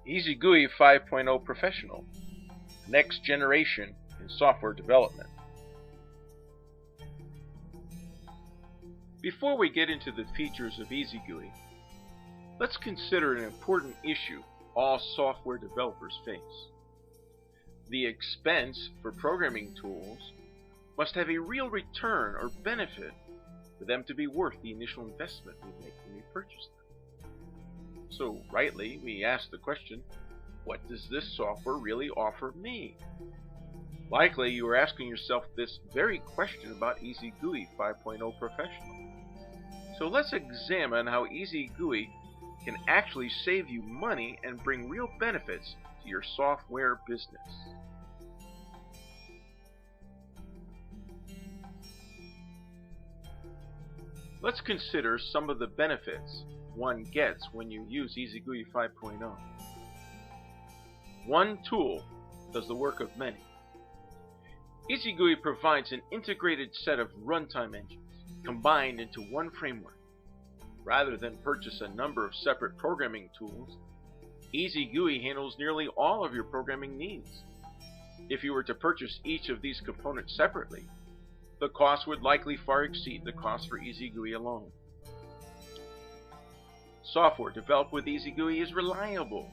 EZGUI 5.0 Professional, next generation in software development. Before we get into the features of EZGUI, let's consider an important issue all software developers face. The expense for programming tools must have a real return or benefit for them to be worth the initial investment we make when we purchase them. So, rightly, we ask the question, what does this software really offer me? Likely, you are asking yourself this very question about EZGUI 5.0 Professional. So let's examine how EZGUI can actually save you money and bring real benefits to your software business. Let's consider some of the benefits one gets when you use EZGUI 5.0. One tool does the work of many. EZGUI provides an integrated set of runtime engines combined into one framework. Rather than purchase a number of separate programming tools, EZGUI handles nearly all of your programming needs. If you were to purchase each of these components separately, the cost would likely far exceed the cost for EZGUI alone. Software developed with EZGUI is reliable.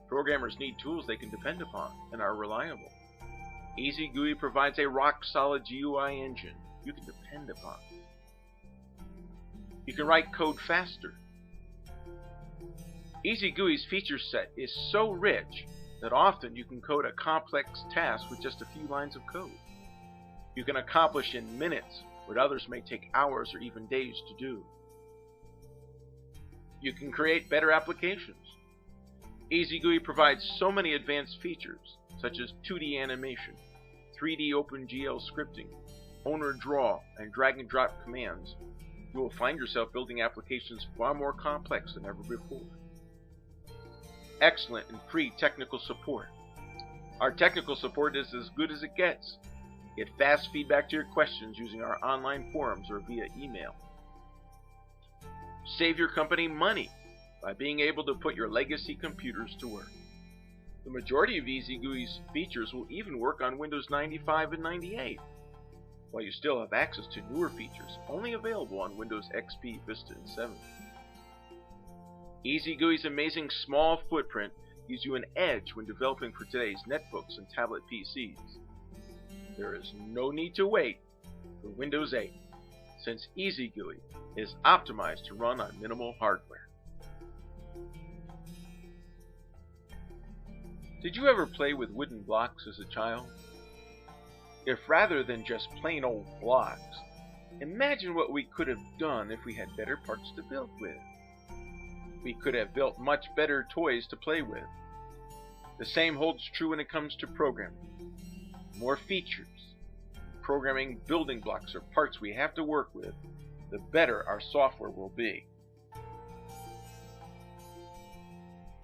Programmers need tools they can depend upon and are reliable. EZGUI provides a rock-solid GUI engine you can depend upon. You can write code faster. EZGUI's feature set is so rich that often you can code a complex task with just a few lines of code. You can accomplish in minutes what others may take hours or even days to do. You can create better applications. EZGUI provides so many advanced features, such as 2D animation, 3D OpenGL scripting, owner draw, and drag and drop commands. You will find yourself building applications far more complex than ever before. Excellent and free technical support. Our technical support is as good as it gets. Get fast feedback to your questions using our online forums or via email. Save your company money by being able to put your legacy computers to work. The majority of EZGUI's features will even work on Windows 95 and 98, while you still have access to newer features only available on Windows XP, Vista, and 7. EZGUI's amazing small footprint gives you an edge when developing for today's netbooks and tablet PCs. There is no need to wait for Windows 8, since EZGUI is optimized to run on minimal hardware. Did you ever play with wooden blocks as a child? If rather than just plain old blocks, imagine what we could have done if we had better parts to build with. We could have built much better toys to play with. The same holds true when it comes to programming. More features, programming building blocks or parts we have to work with, the better our software will be.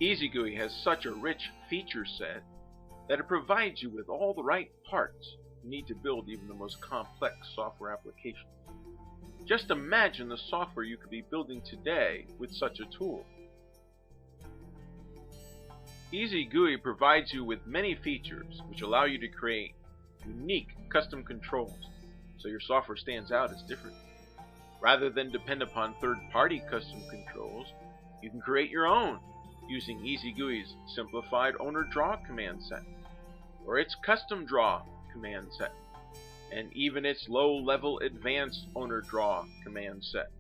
EZGUI has such a rich feature set that it provides you with all the right parts you need to build even the most complex software applications. Just imagine the software you could be building today with such a tool. EZGUI provides you with many features which allow you to create unique custom controls so your software stands out as different. Rather than depend upon third-party custom controls, you can create your own using EZGUI's simplified owner draw command set, or its custom draw command set, and even its low-level advanced owner draw command set.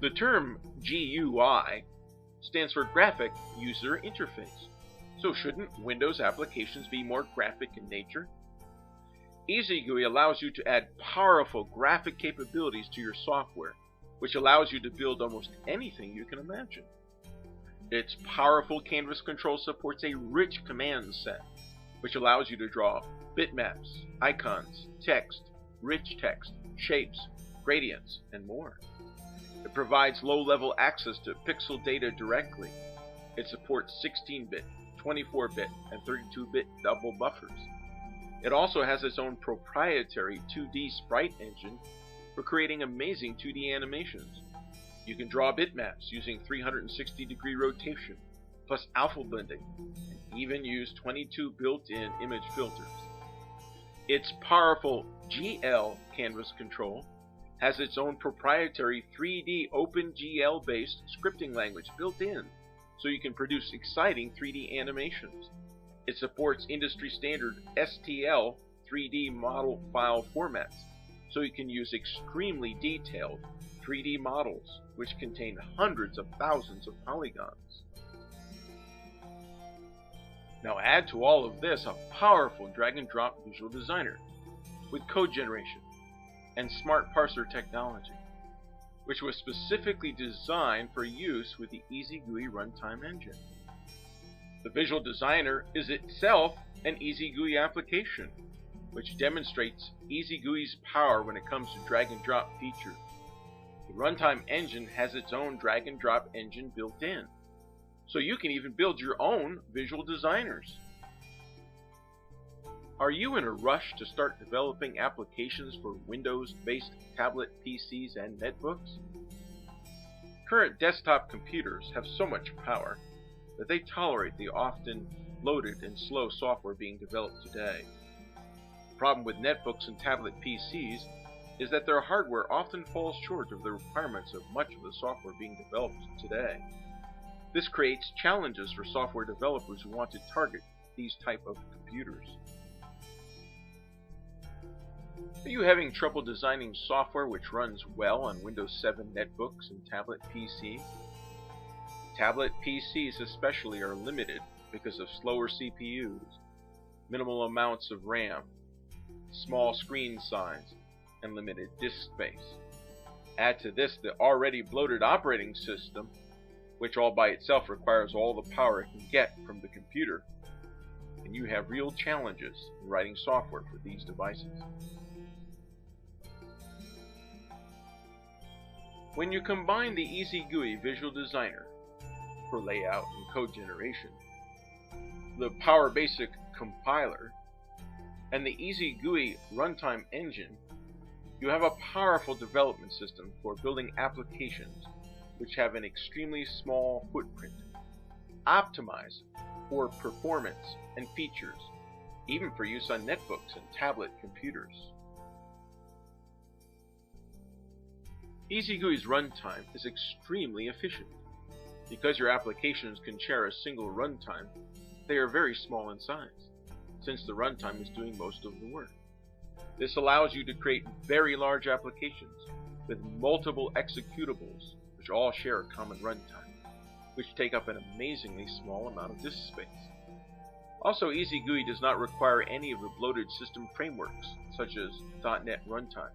The term GUI stands for Graphic User Interface, so shouldn't Windows applications be more graphic in nature? EZGUI allows you to add powerful graphic capabilities to your software, which allows you to build almost anything you can imagine. Its powerful canvas control supports a rich command set, which allows you to draw bitmaps, icons, text, rich text, shapes, gradients, and more. It provides low-level access to pixel data directly. It supports 16-bit, 24-bit, and 32-bit double buffers. It also has its own proprietary 2D sprite engine for creating amazing 2D animations. You can draw bitmaps using 360-degree rotation, plus alpha blending, and even use 22 built-in image filters. Its powerful GL canvas control has its own proprietary 3D OpenGL-based scripting language built in, so you can produce exciting 3D animations. It supports industry-standard STL 3D model file formats, so you can use extremely detailed 3D models, which contain hundreds of thousands of polygons. Now add to all of this a powerful drag-and-drop visual designer with code generation and smart parser technology, which was specifically designed for use with the EZGUI runtime engine. The visual designer is itself an EZGUI application, which demonstrates EZGUI's power when it comes to drag-and-drop features. The runtime engine has its own drag-and-drop engine built in, so you can even build your own visual designers. Are you in a rush to start developing applications for Windows-based tablet PCs and netbooks? Current desktop computers have so much power that they tolerate the often loaded and slow software being developed today. The problem with netbooks and tablet PCs is that their hardware often falls short of the requirements of much of the software being developed today. This creates challenges for software developers who want to target these type of computers. Are you having trouble designing software which runs well on Windows 7 netbooks and tablet PCs? Tablet PCs especially are limited because of slower CPUs, minimal amounts of RAM, small screen size, and limited disk space. Add to this the already bloated operating system, which all by itself requires all the power it can get from the computer, and you have real challenges in writing software for these devices. When you combine the EZGUI Visual Designer for layout and code generation, the Power Basic compiler, and the EZGUI runtime engine, you have a powerful development system for building applications which have an extremely small footprint, optimized for performance and features, even for use on netbooks and tablet computers. EZGUI's runtime is extremely efficient. Because your applications can share a single runtime, they are very small in size, since the runtime is doing most of the work. This allows you to create very large applications with multiple executables which all share a common runtime, which take up an amazingly small amount of disk space. Also, EZGUI does not require any of the bloated system frameworks, such as .NET runtime.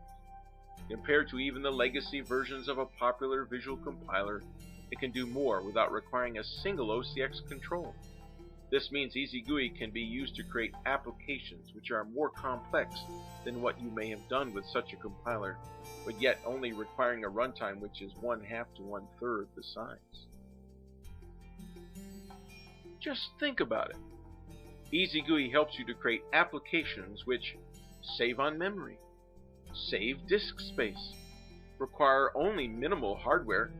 Compared to even the legacy versions of a popular visual compiler, it can do more without requiring a single OCX control. This means EZGUI can be used to create applications which are more complex than what you may have done with such a compiler, but yet only requiring a runtime which is 1/2 to 1/3 the size. Just think about it. EZGUI helps you to create applications which save on memory, save disk space, require only minimal hardware,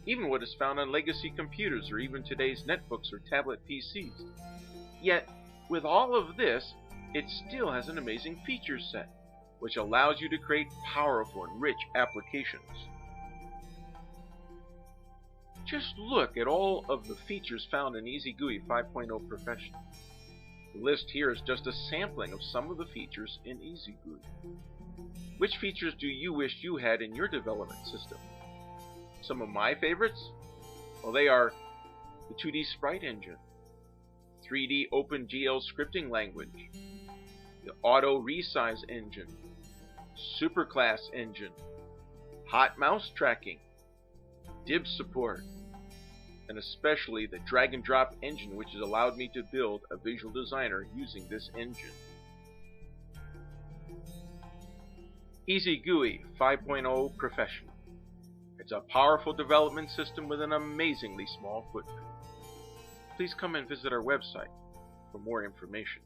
even what is found on legacy computers or even today's netbooks or tablet PCs. Yet, with all of this, it still has an amazing feature set, which allows you to create powerful and rich applications. Just look at all of the features found in EZGUI 5.0 Professional. The list here is just a sampling of some of the features in EZGUI. Which features do you wish you had in your development system? Some of my favorites? Well, they are the 2D Sprite Engine, 3D OpenGL scripting language, the Auto Resize Engine, Superclass Engine, Hot Mouse Tracking, DIB support, and especially the drag and drop engine, which has allowed me to build a visual designer using this engine. EZGUI 5.0 Professional. It's a powerful development system with an amazingly small footprint. Please come and visit our website for more information.